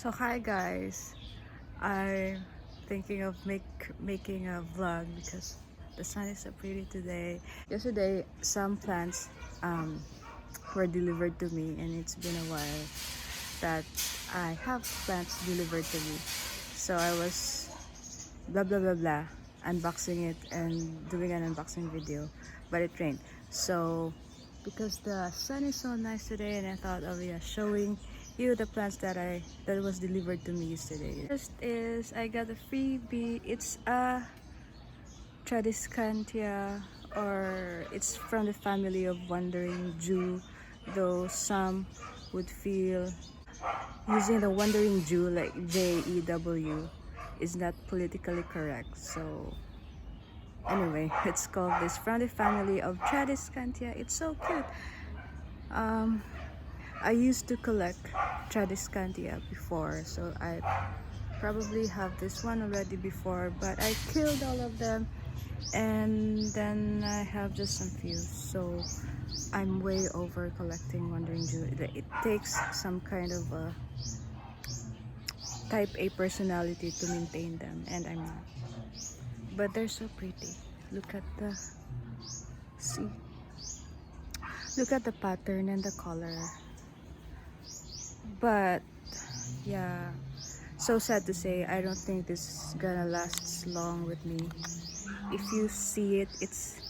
So hi guys, I'm thinking of making a vlog because the sun is so pretty today. Yesterday some plants were delivered to me, and it's been a while that I have plants delivered to me. So I was blah unboxing it and doing an unboxing video, but it rained. So because the sun is so nice today, and I thought of showing you the plants that was delivered to me yesterday. First is I got a freebie. It's a Tradescantia, or it's from the family of wandering Jew, though some would feel using the wandering Jew like JEW is not politically correct. So anyway, it's called this from the family of Tradescantia. It's so cute. um I used to collect Tradescantia before, so I probably have this one already before, but I killed all of them, and then I have just some few. So I'm way over collecting wandering Jew. It takes some kind of a type A personality to maintain them, and I'm not. But they're so pretty. Look at the look at the pattern and the color. But yeah, so sad to say, I don't think this is gonna last long with me. If you see it, its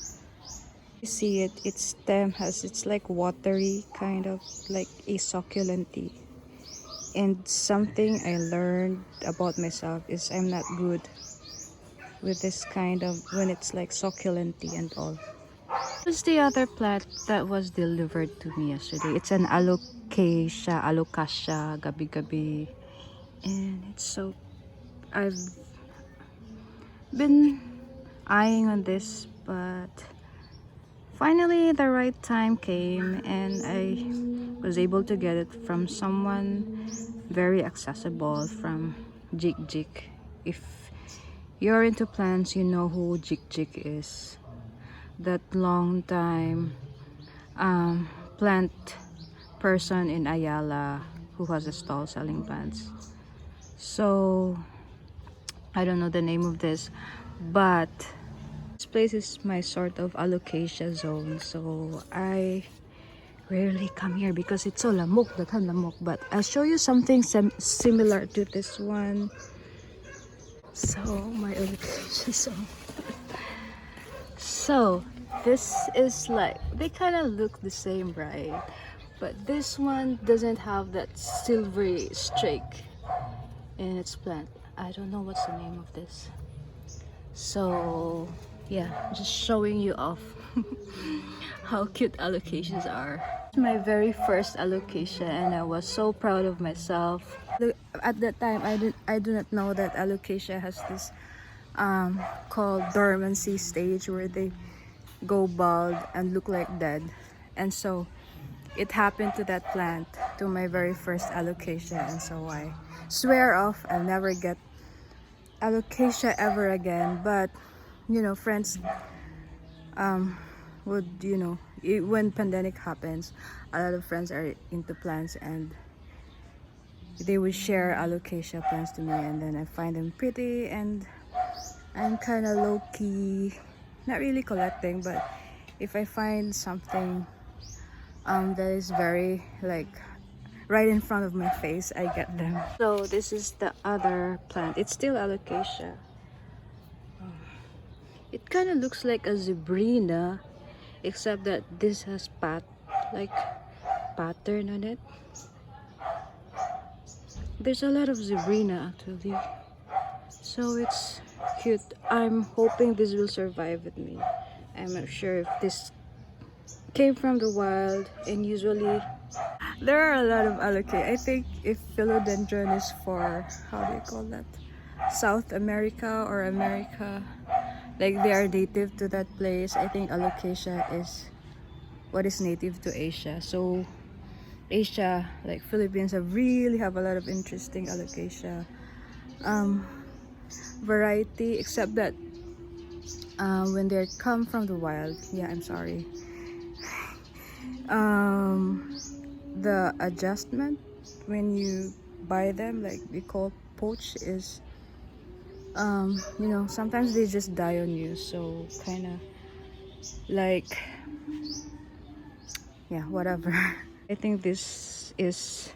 stem it's like watery, kind of like a succulenty. And something I learned about myself is I'm not good with this kind of when it's like succulenty and all. This is the other plant that was delivered to me yesterday. It's an alocasia gabi-gabi, and it's so, I've been eyeing on this, but finally the right time came and I was able to get it from someone very accessible, from Jik Jik. If you're into plants, you know who Jik Jik is. That long time plant person in Ayala who has a stall selling plants. So I don't know the name of this, but this place is my sort of allocation zone. So I rarely come here because it's so lamok, daghan lamok. But I'll show you something similar to this one. So my allocation zone. So this is like, they kind of look the same, right? But this one doesn't have that silvery streak in its plant. I don't know what's the name of this. So yeah, just showing you off how cute allocations are. My very first allocation, and I was so proud of myself. At that time, I do not know that allocation has this called dormancy stage, where they go bald and look like dead. And so it happened to that plant, to my very first allocation, and so I swear off I'll never get allocation ever again. But you know, friends would, when pandemic happens, a lot of friends are into plants, and they would share alocasia plants to me, and then I find them pretty, and I'm kind of low-key, not really collecting, but if I find something that is very like right in front of my face, I get them. So this is the other plant. It's still alocasia. It kind of looks like a Zebrina, except that this has pattern on it. There's a lot of Zebrina actually, so it's cute. I'm hoping this will survive with me. I'm not sure if this came from the wild, and usually there are a lot of allocate. I think if Philodendron is for, how do you call that, South America or America, like they are native to that place. I think allocasia is what is native to Asia. So Asia, like Philippines, really have a lot of interesting allocasia variety, except that when they come from the wild, I'm sorry, the adjustment when you buy them, like we call poach, is you know, sometimes they just die on you, so kind of like, yeah, whatever. I think this is,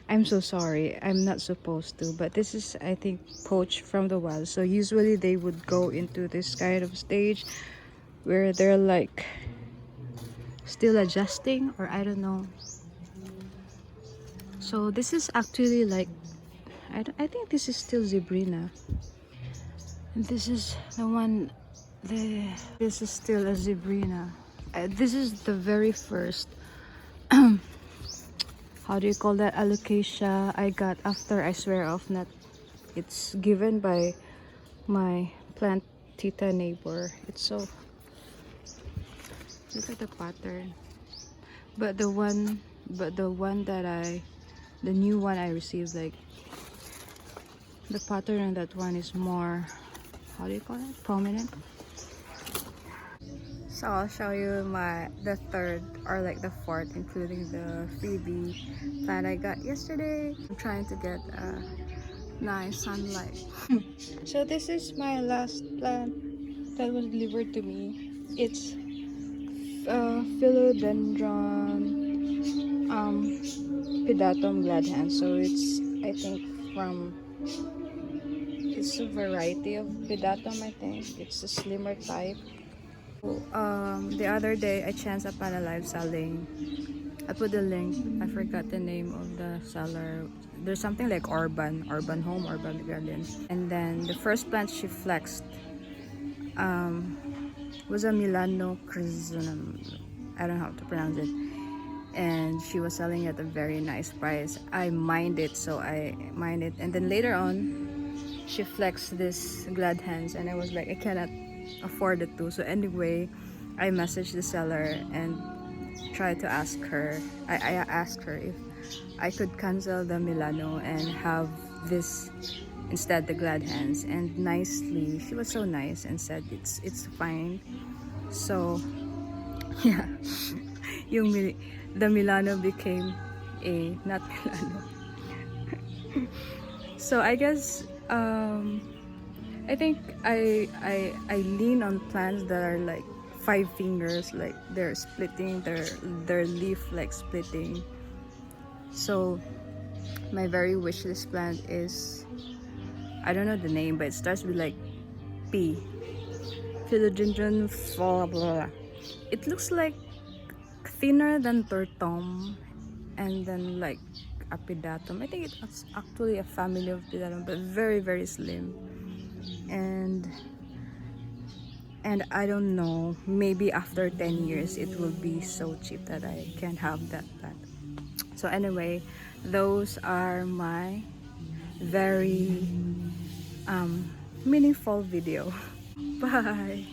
I'm so sorry, I'm not supposed to, but this is, I think, poached from the wild. So usually they would go into this kind of stage where they're like still adjusting, or I don't know. So this is actually like, I think this is still Zebrina, and this is the one, this is still a Zebrina. This is the very first how do you call that, allocation I got after I swear off not. It's given by my plant tita neighbor. It's so, look at the pattern. But the one that the new one I received, like the pattern on that one is more, how do you call it, prominent. So I'll show you the third, or like the fourth, including the freebie plant I got yesterday. I'm trying to get nice sunlight. So this is my last plant that was delivered to me. It's Philodendron pedatum gladhand. So it's, I think, from, it's a variety of pedatum. I think it's a slimmer type. The other day I chanced upon a live selling. I put the link. I forgot the name of the seller. There's something like Urban Home, Urban Garden. And then the first plant she flexed was a Milano Chrysanthemum. I don't know how to pronounce it. And she was selling at a very nice price. I mined it, so I mined it. And then later on, she flexed this glad hands, and I was like, I cannot afford it too. So anyway, I messaged the seller and tried to ask her. I asked her if I could cancel the Milano and have this instead, the glad hands. And nicely, she was so nice and said it's fine. So yeah, the Milano became a not Milano. So I guess I think I lean on plants that are like 5 fingers, like they're splitting their leaf, like splitting. So my very wishlist plant is, I don't know the name, but it starts with like P. Philodendron, Blahblahblah. It looks like thinner than Tortom, and then like Apidatum. I think it's actually a family of Apidatum, but very, very slim. And I don't know, maybe after 10 years it will be so cheap that I can have that plant. So anyway, those are my very meaningful video. Bye.